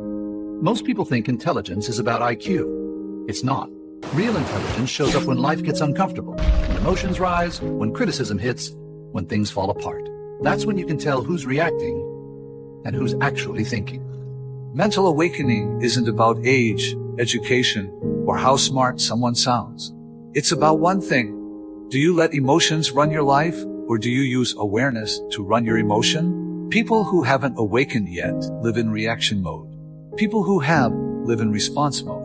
Most people think intelligence is about IQ. It's not. Real intelligence shows up when life gets uncomfortable, when emotions rise, when criticism hits, when things fall apart. That's when you can tell who's reacting and who's actually thinking. Mental awakening isn't about age, education, or how smart someone sounds. It's about one thing. Do you let emotions run your life, or do you use awareness to run your emotion? People who haven't awakened yet live in reaction mode. People who have live in response mode.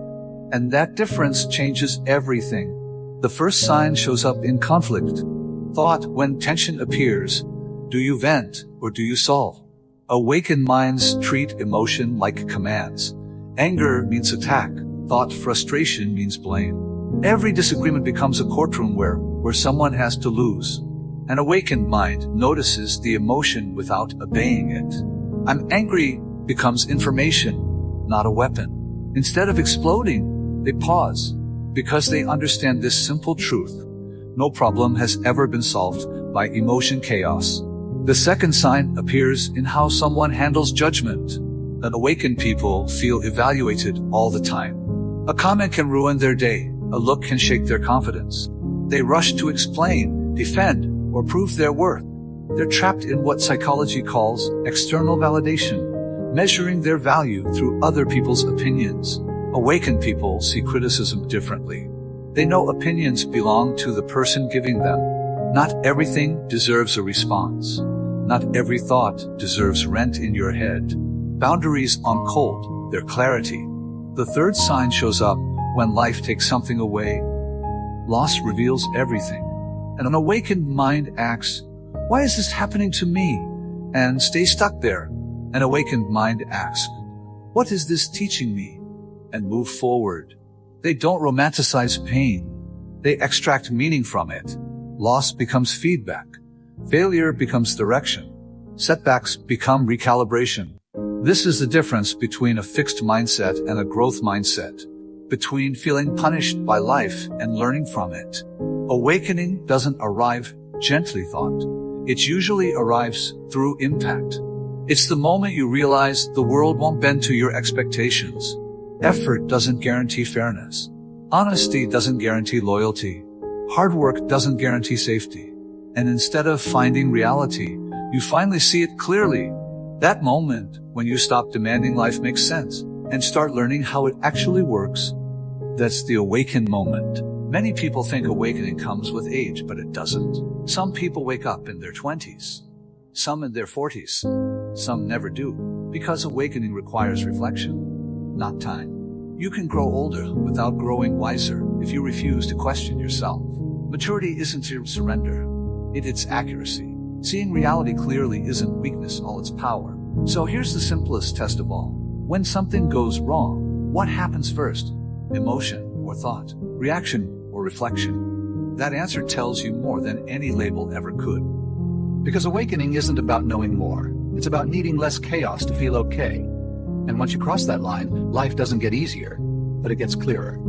And that difference changes everything. The first sign shows up in conflict. Thought, when tension appears, do you vent or do you solve? Awakened minds treat emotion like commands. Anger means attack. Thought, frustration means blame. Every disagreement becomes a courtroom where someone has to lose. An awakened mind notices the emotion without obeying it. I'm angry becomes information, not a weapon. Instead of exploding, they pause because they understand this simple truth. No problem has ever been solved by emotion chaos. The second sign appears in how someone handles judgment. That awakened people feel evaluated all the time. A comment can ruin their day. A look can shake their confidence. They rush to explain, defend, or prove their worth. They're trapped in what psychology calls external validation, measuring their value through other people's opinions. Awakened people see criticism differently. They know opinions belong to the person giving them. Not everything deserves a response. Not every thought deserves rent in your head. Boundaries uncold their clarity. The third sign shows up when life takes something away. Loss reveals everything. And an awakened mind asks, why is this happening to me? And stays stuck there. An awakened mind asks, what is this teaching me? And move forward. They don't romanticize pain. They extract meaning from it. Loss becomes feedback. Failure becomes direction. Setbacks become recalibration. This is the difference between a fixed mindset and a growth mindset. Between feeling punished by life and learning from it. Awakening doesn't arrive gently, thought. It usually arrives through impact. It's the moment you realize the world won't bend to your expectations. Effort doesn't guarantee fairness. Honesty doesn't guarantee loyalty. Hard work doesn't guarantee safety. And instead of finding reality, you finally see it clearly. That moment when you stop demanding life makes sense and start learning how it actually works. That's the awakened moment. Many people think awakening comes with age, but it doesn't. Some people wake up in their 20s. Some in their 40s. Some never do. Because awakening requires reflection, not time. You can grow older without growing wiser if you refuse to question yourself. Maturity isn't your surrender. It's accuracy. Seeing reality clearly isn't weakness, all its power. So here's the simplest test of all. When something goes wrong, what happens first? Emotion or thought? Reaction or reflection? That answer tells you more than any label ever could. Because awakening isn't about knowing more. It's about needing less chaos to feel okay. And once you cross that line, life doesn't get easier, but it gets clearer.